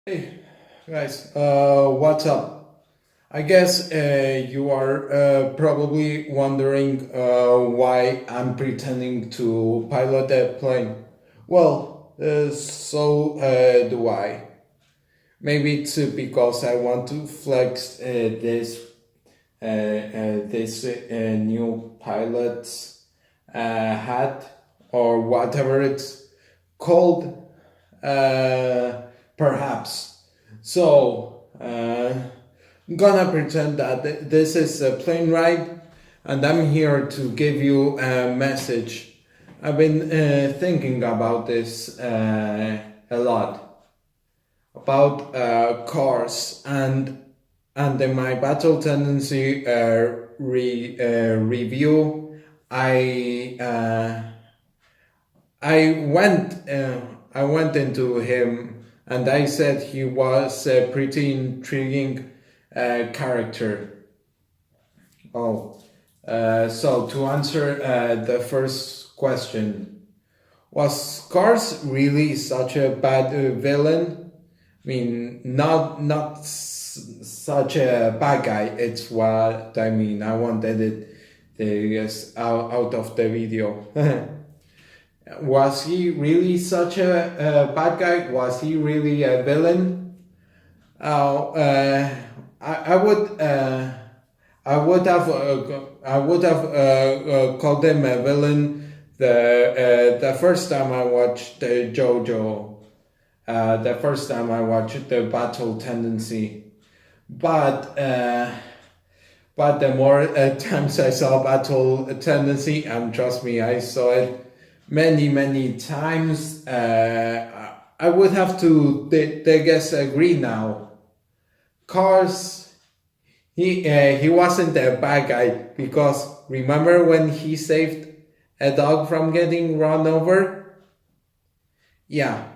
Hey guys, what's up? I guess you are probably wondering why I'm pretending to pilot a plane. Well, so do I. Maybe it's because I want to flex this new pilot's hat or whatever it's called. Perhaps. I'm gonna pretend that this is a plane ride and I'm here to give you a message. I've been thinking about this a lot about cars and in my battle tendency review I I went uh, I went into him and I said he was a pretty intriguing character. So to answer the first question, was Kars really such a bad villain? I mean, such a bad guy. It's what I mean. I wanted it yes, out of the video. Was he really such a bad guy? Was he really a villain? Oh, I would I would have called him a villain the first time I watched JoJo. The first time I watched the Battle Tendency, but but the more times I saw Battle Tendency, and trust me, I saw it many times. I would have to, I guess, agree now. Cars, he wasn't a bad guy because remember when he saved a dog from getting run over? Yeah.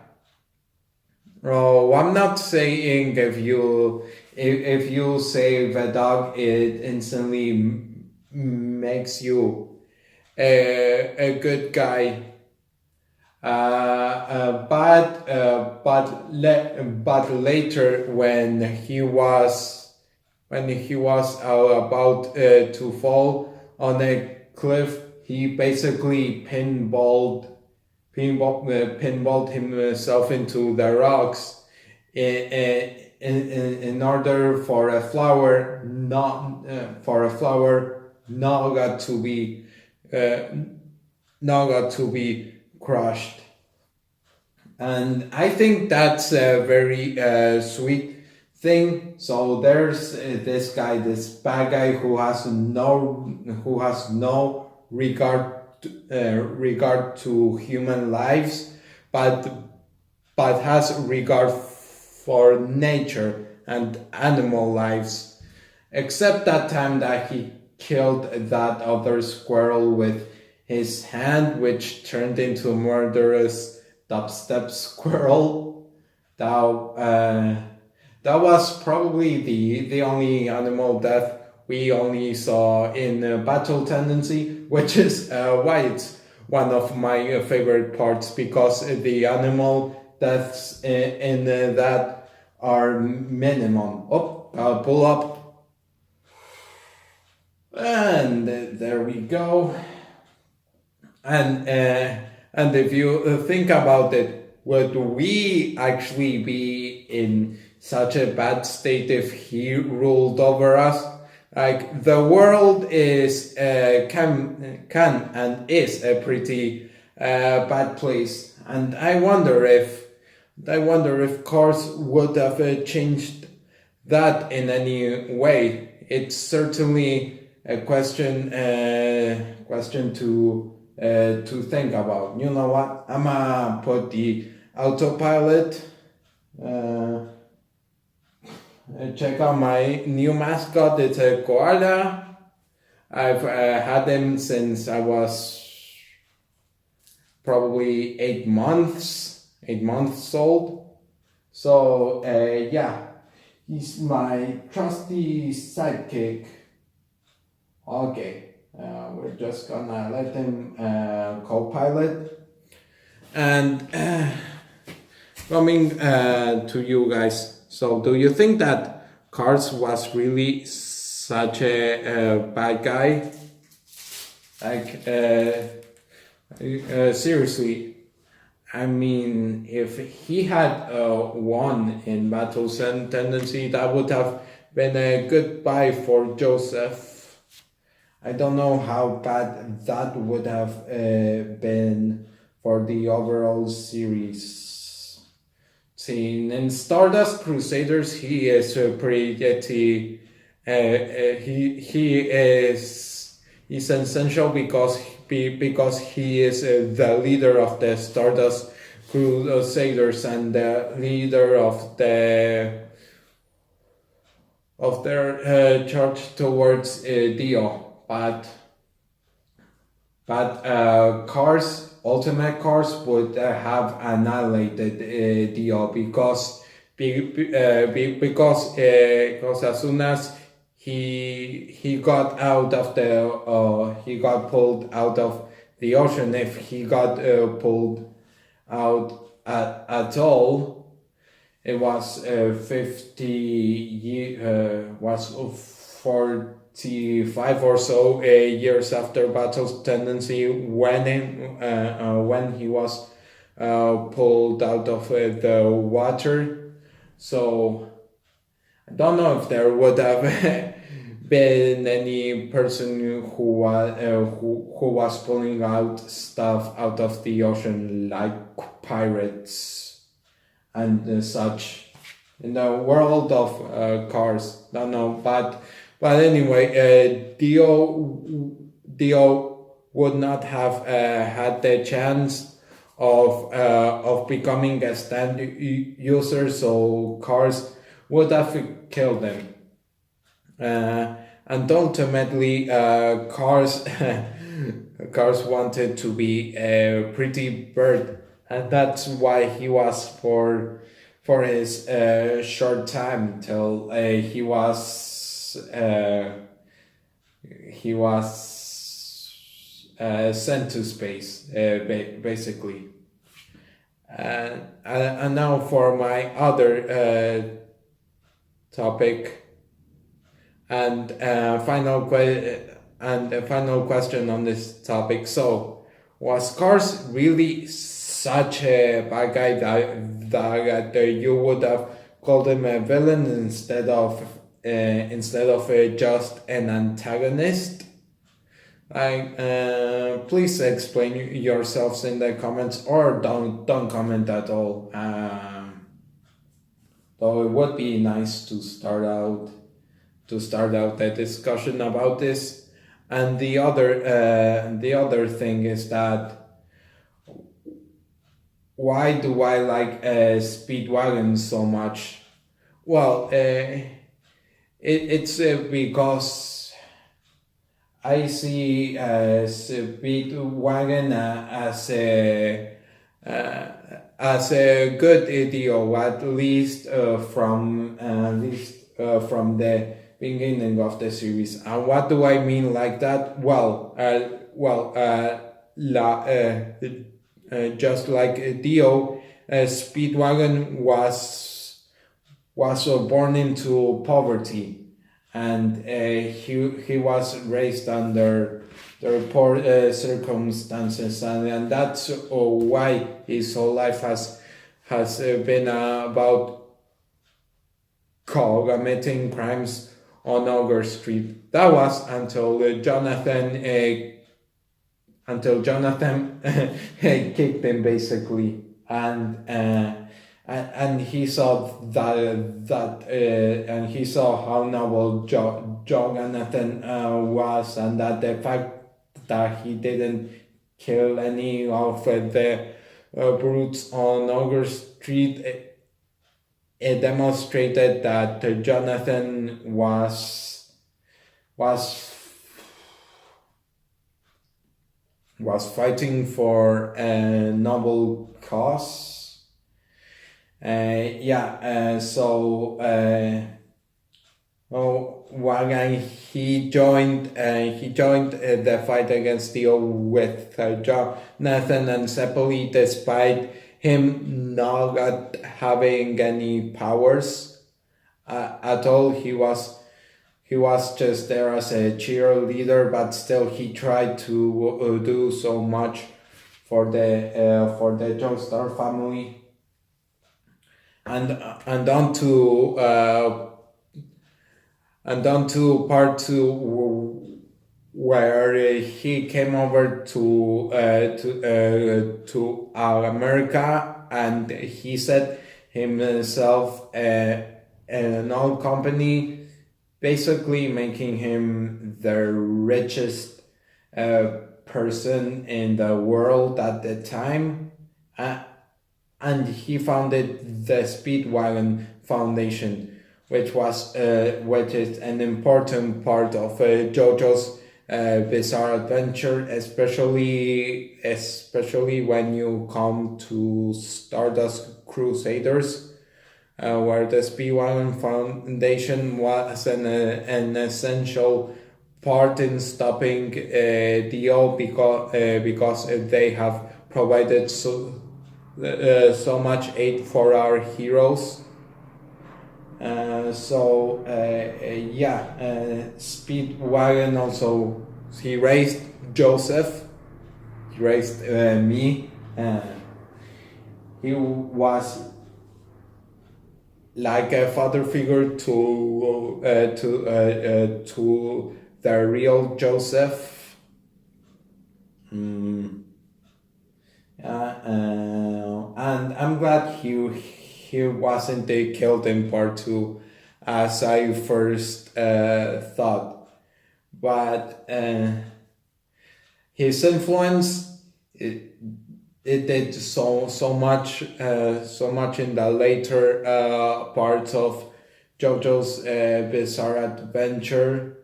Oh, I'm not saying if you save a dog, it instantly makes you a good guy. But later when he was about to fall on a cliff, he basically pinballed himself into the rocks in order for a flower not uh, got to be crushed. And I think that's a very sweet thing. So there's this guy, this bad guy who has no regard to human lives, but has regard for nature and animal lives. Except that time that he killed that other squirrel with his hand, which turned into a murderous dubstep squirrel. That that was probably the only animal death we only saw in Battle Tendency, which is why it's one of my favorite parts because the animal deaths in that are minimum. Oh, pull up, and there we go. And if you think about it, would we actually be in such a bad state if he ruled over us? Like the world is can and is a pretty bad place, and I wonder if cars would have changed that in any way. It's certainly a question to think about. You know what? I'ma put the autopilot. Uh, Check out my new mascot. It's a koala. I've had him since I was probably 8 months old. So yeah, he's my trusty sidekick. Okay, we're just gonna let him co-pilot, and coming to you guys. So, do you think that Kars was really such a bad guy? Like, seriously, I mean, if he had won in Battles and Tendency, that would have been a goodbye for Joseph. I don't know how bad that would have been for the overall series. See, in Stardust Crusaders, he is pretty. He is he's essential because he is the leader of the Stardust Crusaders and the leader of their charge towards Dio. But Ultimate Cars would have annihilated Dio because as soon as he got out of he got pulled out of the ocean, if he got pulled out at all, it was 45 or so years after Battle's Tendency when he was pulled out of the water. So I don't know if there would have been any person who was pulling out stuff out of the ocean like pirates and such in the world of Cars. Don't know, but anyway, Dio would not have had the chance of becoming a stand user, so Cars would have killed him. And ultimately, Cars wanted to be a pretty bird, and that's why he was for his short time till he was sent to space, basically. And now for my other topic and final question on this topic. So, was Cars really such a bad guy that you would have called him a villain instead of just an antagonist? Please explain yourselves in the comments, or don't comment at all. Though it would be nice to start out a discussion about this. And the other thing is that, why do I like Speedwagon so much? Well, it's because I see Speedwagon as a good idiot, at least from the beginning of the series. And what do I mean like that? Just like Dio, Speedwagon was born into poverty, and he was raised under poor circumstances, and that's why his whole life has been about committing crimes on Ogre Street. That was until Jonathan kicked him, basically, and he saw and he saw how noble Jonathan was, and that the fact that he didn't kill any of the brutes on Ogre Street, it demonstrated that Jonathan was fighting for a noble cause. Wagan, he joined the fight against Dio with Jonathan and Sepoli, despite him not having any powers at all. He was just there as a cheerleader, but still he tried to do so much for the Joestar family. And on to part two, where he came over to America, and he set himself an oil company, basically making him the richest person in the world at the time. And he founded the Speedwagon Foundation, which is an important part of JoJo's bizarre adventure, especially when you come to Stardust Crusaders, where the Speedwagon Foundation was an essential part in stopping Dio because they have provided so much aid for our heroes. Speedwagon also, he raised Joseph, he raised me. He was like a father figure to the real Joseph. And I'm glad he wasn't killed in part two, as I first thought. But his influence, it did so much in the later parts of JoJo's bizarre adventure,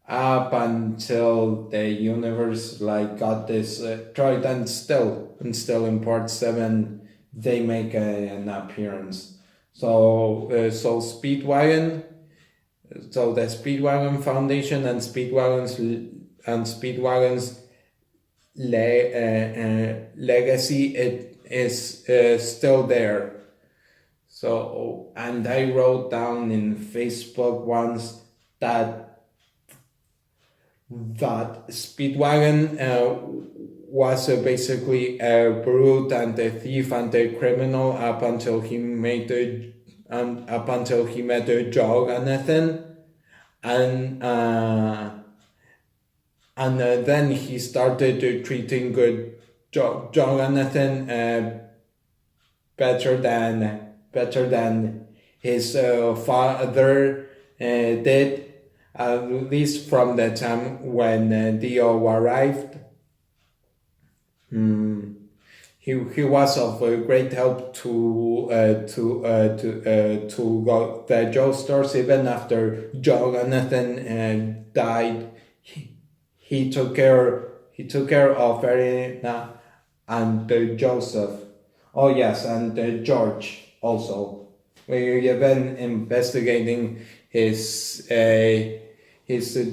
up until the universe got destroyed, and still in part 7 they make an appearance. So Speedwagon, so the Speedwagon Foundation and Speedwagon's legacy, it is still there. So, and I wrote down in Facebook once that Speedwagon was basically a brute and a thief and a criminal up until he met Jonathan, and then he started treating good Jonathan better than his father did. At least from the time when Dio arrived. He was of great help to the Joestars. Even after Jonathan died, he took care of Verena and Joseph. Oh yes, and George also. We've been investigating his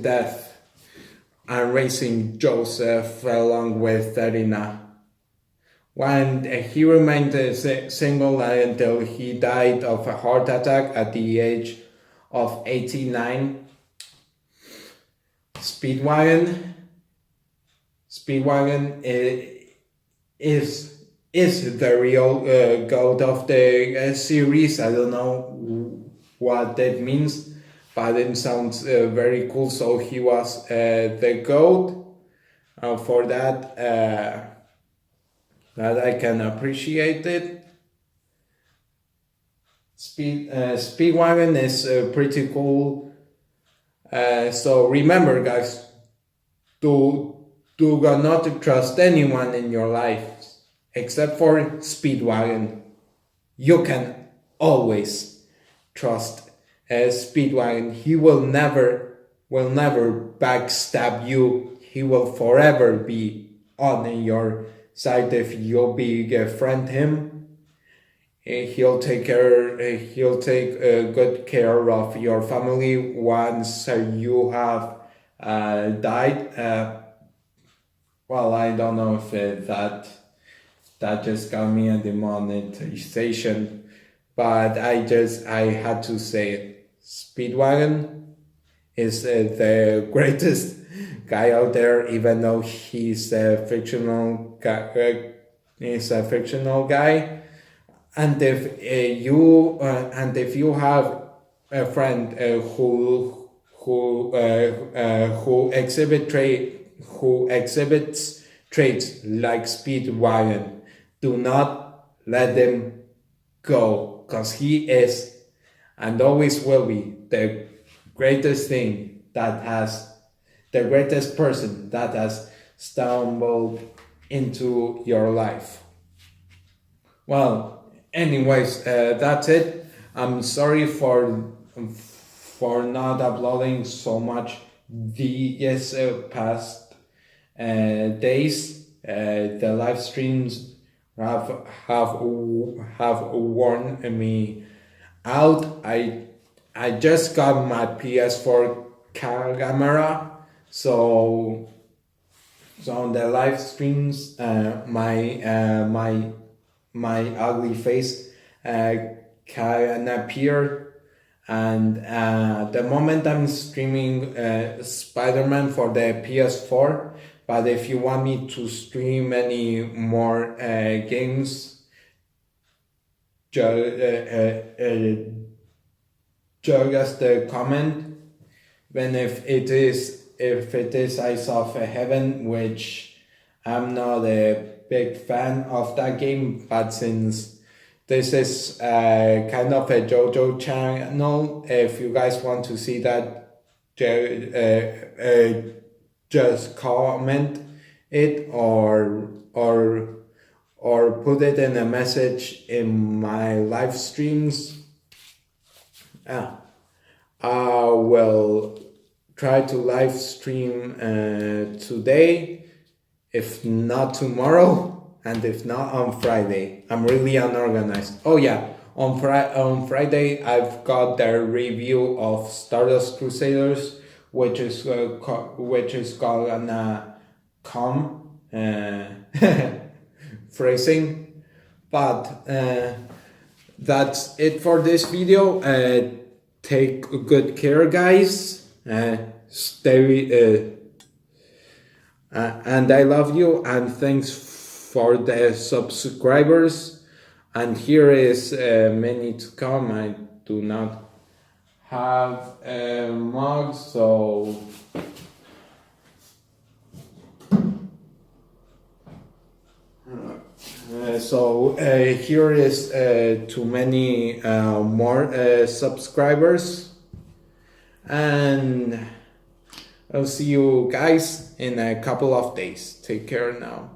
death and raising Joseph along with Verena. When he remained single until he died of a heart attack at the age of 89. Speedwagon is the real goat of the series. I don't know what that means, but it sounds very cool. So he was the GOAT. For that, that I can appreciate it. Speedwagon is pretty cool. So remember, guys, do not trust anyone in your life except for Speedwagon. You can always trust Speedwagon. He will never backstab you. He will forever be on your side if you befriend him. He'll take good care of your family once you have died. Well, I don't know if that that just got me a demonetization, but I had to say it. Speedwagon is the greatest guy out there, even though he's a fictional guy. And if you have a friend who exhibits traits like Speedwagon, do not let them go, because he is and always will be the greatest person that has stumbled into your life. Well, anyways, that's it. I'm sorry for not uploading so much these past days. The live streams have worn me out. I just got my PS4 camera, so on the live streams, my ugly face can appear, and the moment I'm streaming Spider-Man for the PS4. But if you want me to stream any more games, just comment. When if it is Eyes of Heaven, which I'm not a big fan of that game, but since this is kind of a JoJo channel, if you guys want to see that, just comment it or put it in a message in my live streams. I will try to live stream today, if not tomorrow, and if not on Friday. I'm really unorganized. Oh yeah, on Friday I've got the review of Stardust Crusaders, which is gonna come phrasing, but that's it for this video. Take good care, guys. Stay and I love you, and thanks for the subscribers. And here is many to come. I do not have a mug, so here is too many more subscribers, and I'll see you guys in a couple of days. Take care now.